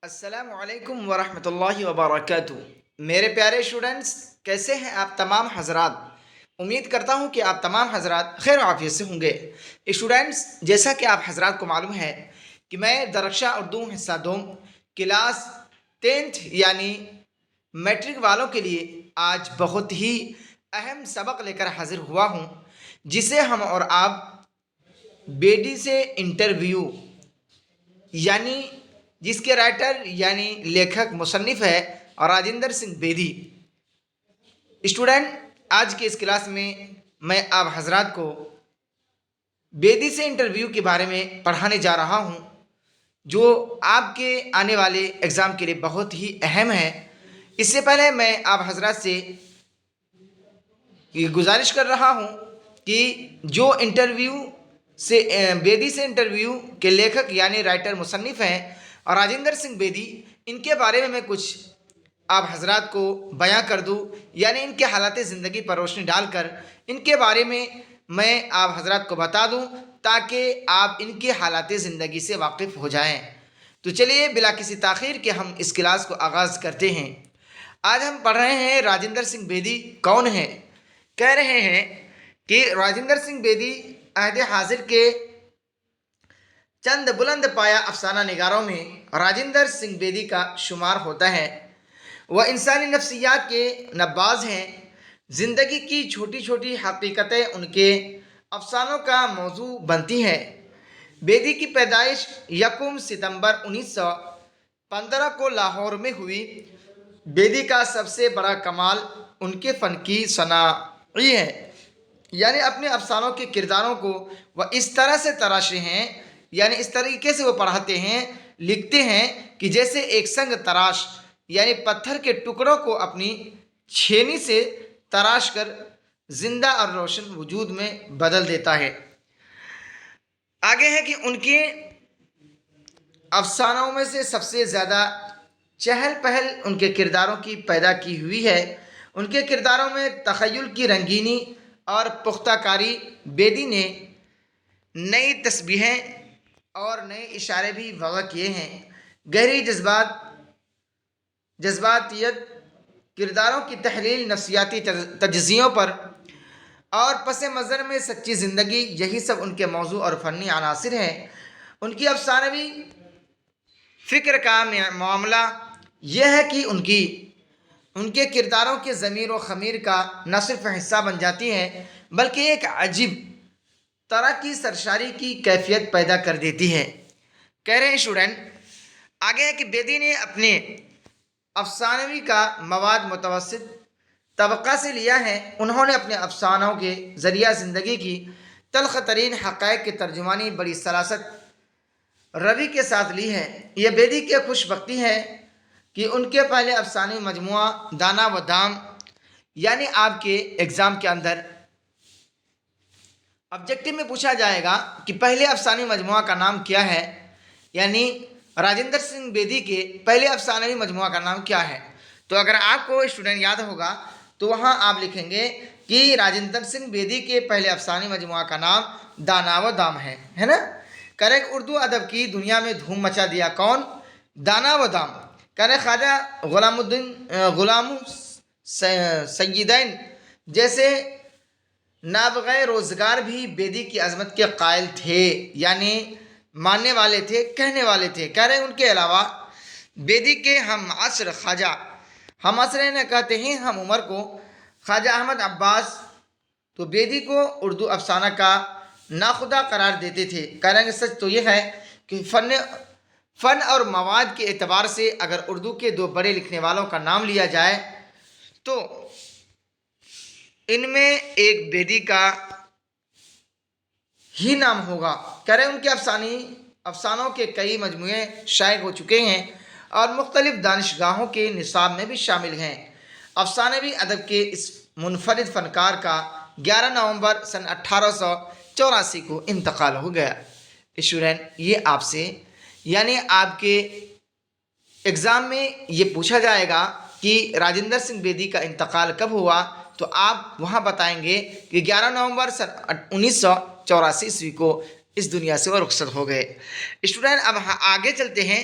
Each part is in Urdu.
السلام علیکم ورحمۃ اللہ وبرکاتہ۔ میرے پیارے اسٹوڈنٹس، کیسے ہیں آپ تمام حضرات؟ امید کرتا ہوں کہ آپ تمام حضرات خیر و عافیت سے ہوں گے۔ اسٹوڈنٹس، جیسا کہ آپ حضرات کو معلوم ہے کہ میں درخشاں اردو حصہ دوم کلاس 10th یعنی میٹرک والوں کے لیے آج بہت ہی اہم سبق لے کر حاضر ہوا ہوں، جسے ہم اور آپ بیٹی سے انٹرویو یعنی جس کے رائٹر یعنی لیکھک مصنف ہے راجندر سنگھ بیدی۔ اسٹوڈنٹ، آج کے اس کلاس میں آپ حضرات کو بیدی سے انٹرویو کے بارے میں پڑھانے جا رہا ہوں، جو آپ کے آنے والے ایگزام کے لیے بہت ہی اہم ہے۔ اس سے پہلے میں آپ حضرات سے یہ گزارش کر رہا ہوں کہ جو بیدی سے انٹرویو کے لیکھک یعنی رائٹر مصنف ہیں راجندر سنگھ بیدی، ان کے بارے میں کچھ آپ حضرات کو بیاں کر دوں، یعنی ان کے حالات زندگی پر روشنی ڈال کر ان کے بارے میں آپ حضرات کو بتا دوں، تاکہ آپ ان کے حالات زندگی سے واقف ہو جائیں۔ تو چلیے بلا کسی تاخیر کے ہم اس کلاس کو آغاز کرتے ہیں۔ آج ہم پڑھ رہے ہیں راجندر سنگھ بیدی کون ہیں۔ کہہ رہے ہیں کہ راجندر سنگھ بیدی عہد حاضر کے چند بلند پایا افسانہ نگاروں میں راجندر سنگھ بیدی کا شمار ہوتا ہے۔ وہ انسانی نفسیات کے نباز ہیں۔ زندگی کی چھوٹی چھوٹی حقیقتیں ان کے افسانوں کا موضوع بنتی ہیں۔ بیدی کی پیدائش 1 ستمبر 1915 کو لاہور میں ہوئی۔ بیدی کا سب سے بڑا کمال ان کے فن کی صناعی ہے، یعنی اپنے افسانوں کے کرداروں کو وہ اس طرح سے تراشے ہیں، یعنی اس طریقے سے وہ پڑھاتے ہیں، لکھتے ہیں کہ جیسے ایک سنگ تراش یعنی پتھر کے ٹکڑوں کو اپنی چھینی سے تراش کر زندہ اور روشن وجود میں بدل دیتا ہے۔ آگے ہے کہ ان کے افسانوں میں سے سب سے زیادہ چہل پہل ان کے کرداروں کی پیدا کی ہوئی ہے۔ ان کے کرداروں میں تخیل کی رنگینی اور پختہ کاری بیدی نے نئی تشبیہیں اور نئے اشارے بھی وضع کیے ہیں۔ گہری جذباتیت، کرداروں کی تحلیل، نفسیاتی تجزیوں پر اور پس منظر میں سچی زندگی، یہی سب ان کے موضوع اور فنی عناصر ہیں۔ ان کی افسانوی فکر کا معاملہ یہ ہے کہ ان کے کرداروں کے ضمیر و خمیر کا نہ صرف حصہ بن جاتی ہیں، بلکہ ایک عجیب طرح کی سرشاری کی کیفیت پیدا کر دیتی ہے۔ کہہ رہے ہیں اسٹوڈنٹ، آگے ہے کہ بیدی نے اپنے افسانوی کا مواد متوسط طبقہ سے لیا ہے۔ انہوں نے اپنے افسانوں کے ذریعہ زندگی کی تلخ ترین حقائق کی ترجمانی بڑی سراست روی کے ساتھ لی ہے۔ یہ بیدی کی خوش بختی ہے کہ ان کے پہلے افسانوی مجموعہ دانا و دام، یعنی آپ کے ایگزام کے اندر آبجیکٹو میں پوچھا جائے گا کہ پہلے افسانوی مجموعہ کا نام کیا ہے، یعنی راجندر سنگھ بیدی کے پہلے افسانوی مجموعہ کا نام کیا ہے، تو اگر آپ کو اسٹوڈنٹ یاد ہوگا تو وہاں آپ لکھیں گے کہ راجندر سنگھ بیدی کے پہلے افسانوی مجموعہ کا نام دانا و دام ہے نا۔ کرے اردو ادب کی دنیا میں دھوم مچا دیا کون؟ دانا و دام۔ کرے خواجہ غلام سیدین جیسے نابغہ روزگار بھی بیدی کی عظمت کے قائل تھے، یعنی ماننے والے تھے، کہنے والے تھے۔ کہہ رہے ہیں ان کے علاوہ بیدی کے ہم عصر نہ کہتے ہیں ہم عمر کو خواجہ احمد عباس تو بیدی کو اردو افسانہ کا ناخدا قرار دیتے تھے۔ کہہ رہے ہیں سچ تو یہ ہے کہ فن اور مواد کے اعتبار سے اگر اردو کے 2 بڑے لکھنے والوں کا نام لیا جائے تو ان میں ایک بیدی کا ہی نام ہوگا۔ کہہ رہے ہیں ان کے افسانوں کے کئی مجموعے شائع ہو چکے ہیں اور مختلف دانشگاہوں کے نصاب میں بھی شامل ہیں۔ افسانوی ادب کے اس منفرد فنکار کا 11 نومبر سن 1884 کو انتقال ہو گیا۔ اسٹوڈنٹ، یہ آپ سے یعنی آپ کے ایگزام میں یہ پوچھا جائے گا کہ راجندر سنگھ بیدی کا انتقال کب ہوا، تو آپ وہاں بتائیں گے کہ 11 نومبر سن 1984 کو اس دنیا سے وہ رخصت ہو گئے۔ اسٹوڈنٹ، اب آگے چلتے ہیں۔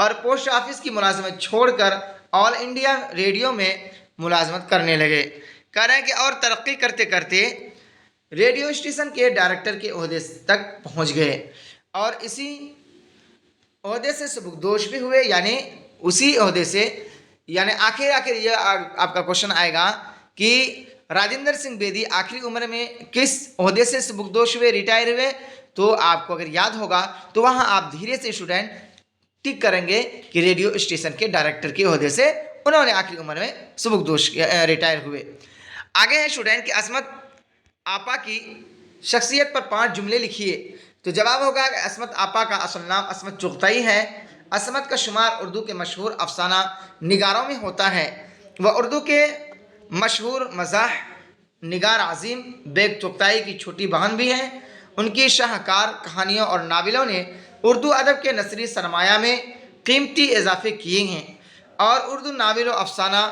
اور پوسٹ آفس کی ملازمت چھوڑ کر آل انڈیا ریڈیو میں ملازمت کرنے لگے۔ کہہ رہے ہیں کہ اور ترقی کرتے کرتے ریڈیو اسٹیشن کے ڈائریکٹر کے عہدے تک پہنچ گئے، اور اسی عہدے سے سبکدوش بھی ہوئے، یعنی اسی عہدے سے، یعنی آخر یہ آپ کا کوشچن آئے گا کہ راجندر سنگھ بیدی آخری عمر میں کس عہدے سے سبکدوش ہوئے، ریٹائر ہوئے؟ تو آپ کو اگر یاد ہوگا تو وہاں آپ دھیرے سے اسٹوڈنٹ ٹک کریں گے کہ ریڈیو اسٹیشن کے ڈائریکٹر کے عہدے سے انہوں نے آخری عمر میں سبکدوش ریٹائر ہوئے۔ آگے ہے اسٹوڈنٹ کہ عصمت آپا کی شخصیت پر 5 جملے لکھیے۔ تو جواب ہوگا کہ عصمت آپا کا اصل نام عصمت چغتائی ہے۔ عصمت کا شمار اردو کے مشہور افسانہ نگاروں میں ہوتا ہے۔ وہ اردو کے مشہور مزاح نگار عظیم بیگ چغتائی کی چھوٹی بہن بھی ہیں۔ ان کی شاہکار کہانیوں اور ناولوں نے اردو ادب کے نثری سرمایہ میں قیمتی اضافے کیے ہیں، اور اردو ناول و افسانہ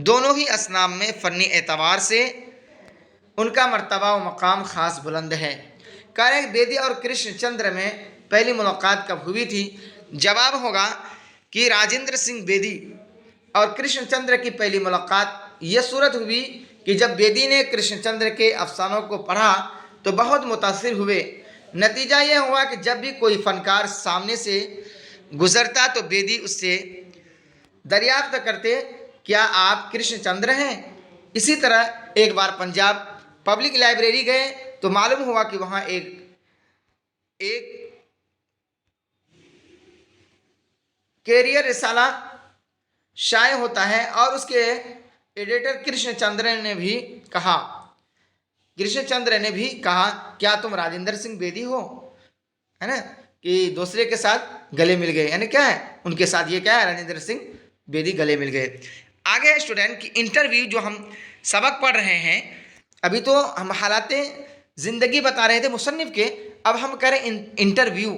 دونوں ہی اصناف میں فنی اعتبار سے ان کا مرتبہ و مقام خاص بلند ہے۔ کہہ رہے ہیں بیدی اور کرشن چندر میں پہلی ملاقات کب ہوئی تھی؟ جواب ہوگا کہ راجندر سنگھ بیدی اور کرشن چندر کی پہلی ملاقات یہ صورت ہوئی کہ جب بیدی نے کرشن چندر کے افسانوں کو پڑھا تو بہت متاثر ہوئے۔ نتیجہ یہ ہوا کہ جب بھی کوئی فنکار سامنے سے گزرتا تو بیدی اس سے دریافت کرتے، کیا آپ کرشن چندر ہیں؟ اسی طرح ایک بار پنجاب پبلک لائبریری گئے تو معلوم ہوا کہ وہاں ایک کیریئر رسالہ شائع ہوتا ہے، اور اس کے ایڈیٹر کرشن چندر نے بھی کہا کیا تم راجندر سنگھ بیدی ہو؟ ہے نا، کہ دوسرے کے ساتھ گلے مل گئے، یعنی کیا ہے ان کے ساتھ، یہ کیا ہے راجندر سنگھ بیدی گلے مل گئے۔ آگے اسٹوڈنٹ کی انٹرویو جو ہم سبق پڑھ رہے ہیں، ابھی تو ہم حالات زندگی بتا رہے تھے مصنف کے، اب ہم کریں انٹرویو،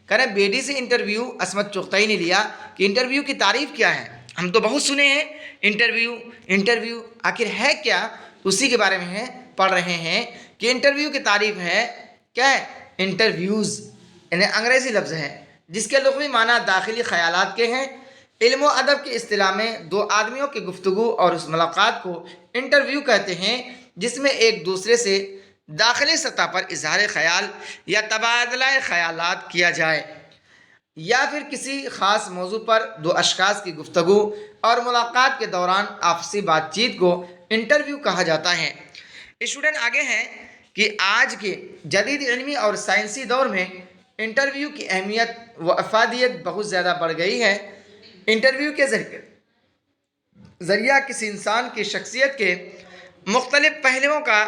کریں بیدی سے انٹرویو عصمت چغتائی نے لیا کہ انٹرویو کی تعریف کیا ہے۔ ہم تو بہت سنے ہیں انٹرویو آخر ہے کیا، اسی کے بارے میں پڑھ رہے ہیں کہ انٹرویو کی تعریف ہے کیا ہے، انٹرویوز یعنی انگریزی لفظ ہے جس کے لغوی معنی داخلی خیالات کے ہیں۔ علم و ادب کی اصطلاح میں 2 آدمیوں کی گفتگو اور اس ملاقات کو انٹرویو کہتے ہیں جس میں ایک دوسرے سے داخلی سطح پر اظہار خیال یا تبادلہ خیالات کیا جائے، یا پھر کسی خاص موضوع پر 2 اشخاص کی گفتگو اور ملاقات کے دوران آپسی بات چیت کو انٹرویو کہا جاتا ہے۔ اسٹوڈنٹ آگے ہیں کہ آج کے جدید علمی اور سائنسی دور میں انٹرویو کی اہمیت و افادیت بہت زیادہ بڑھ گئی ہے۔ انٹرویو کے ذریعہ کسی انسان کی شخصیت کے مختلف پہلوؤں کا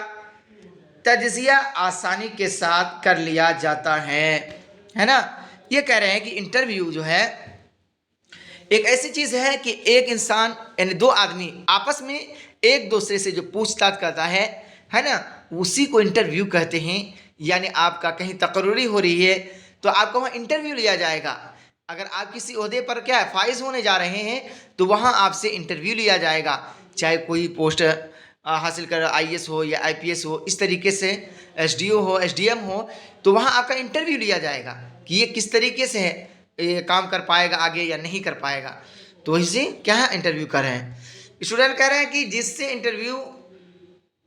تجزیہ آسانی کے ساتھ کر لیا جاتا ہے نا۔ یہ کہہ رہے ہیں کہ انٹرویو جو ہے ایک ایسی چیز ہے کہ ایک انسان یعنی 2 آدمی آپس میں ایک دوسرے سے جو پوچھ تاچھ کرتا ہے نا، اسی کو انٹرویو کہتے ہیں۔ یعنی آپ کا کہیں تقرری ہو رہی ہے تو آپ کو وہاں انٹرویو لیا جائے گا۔ اگر آپ کسی عہدے پر کیا فائز ہونے جا رہے ہیں تو وہاں آپ سے انٹرویو لیا جائے گا، چاہے کوئی پوسٹ حاصل کر IAS ہو یا IPS ہو، اس طریقے سے SDO ہو SDM ہو، تو وہاں آپ کا انٹرویو لیا جائے گا کہ یہ کس طریقے سے یہ کام کر پائے گا آگے یا نہیں کر پائے گا۔ تو اسی کیا ہے انٹرویو کر رہے ہیں۔ اسٹوڈنٹ کہہ رہے ہیں کہ جس سے انٹرویو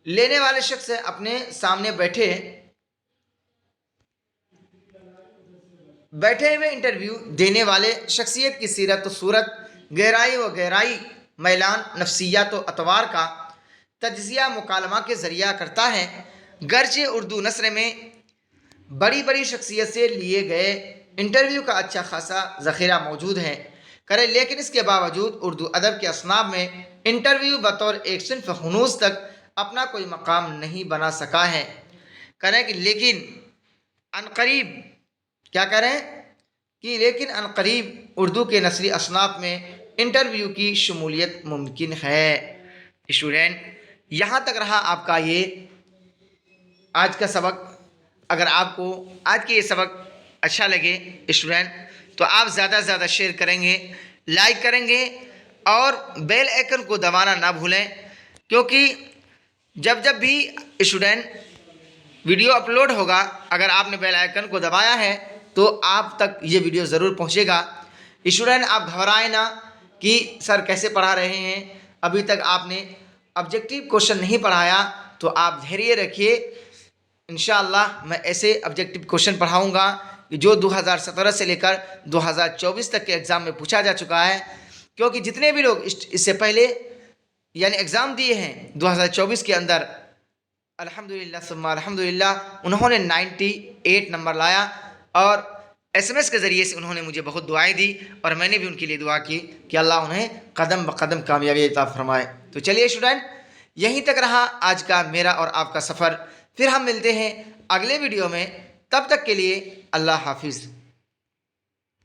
لینے والے شخص اپنے سامنے بیٹھے ہوئے انٹرویو دینے والے شخصیت کی سیرت و صورت، گہرائی میلان، نفسیات و اطوار کا تجزیہ مکالمہ کے ذریعہ کرتا ہے۔ گرچہ اردو نثر میں بڑی شخصیت سے لیے گئے انٹرویو کا اچھا خاصا ذخیرہ موجود ہے، لیکن اس کے باوجود اردو ادب کے اصناف میں انٹرویو بطور ایک صنف ہنوز تک اپنا کوئی مقام نہیں بنا سکا ہے۔ لیکن عنقریب اردو کے نثری اصناف میں انٹرویو کی شمولیت ممکن ہے۔ اسٹوڈنٹ یہاں تک رہا آپ کا یہ آج کا سبق۔ اگر آپ کو آج کے یہ سبق اچھا لگے اسٹوڈنٹ تو آپ زیادہ سے زیادہ شیئر کریں گے، لائک کریں گے، اور بیل آئیکن کو دبانا نہ بھولیں، کیونکہ جب بھی اسٹوڈنٹ ویڈیو اپلوڈ ہوگا، اگر آپ نے بیل آئیکن کو دبایا ہے تو آپ تک یہ ویڈیو ضرور پہنچے گا۔ اسٹوڈنٹ آپ گھبرائیں نہ کہ سر کیسے پڑھا رہے ہیں، ابھی تک آپ نے آبجیکٹیو کوشچن نہیں پڑھایا، تو آپ دھیریہ رکھیے، انشاءاللہ میں ایسے آبجیکٹیو کوشچن پڑھاؤں گا جو 2017 سے لے کر 2024 تک کے ایگزام میں پوچھا جا چکا ہے، کیونکہ جتنے بھی لوگ اس سے پہلے یعنی ایگزام دیے ہیں 2024 کے اندر، الحمدللہ ثم الحمدللہ انہوں نے 98 نمبر لایا، اور SMS کے ذریعے سے انہوں نے مجھے بہت دعائیں دی، اور میں نے بھی ان کے لیے دعا کی کہ اللہ انہیں قدم بقدم کامیابی عطا فرمائے۔ تو چلیے اسٹوڈنٹ، یہیں تک رہا آج کا میرا اور آپ کا سفر، پھر ہم ملتے ہیں اگلے ویڈیو میں، تب تک کے لیے اللہ حافظ۔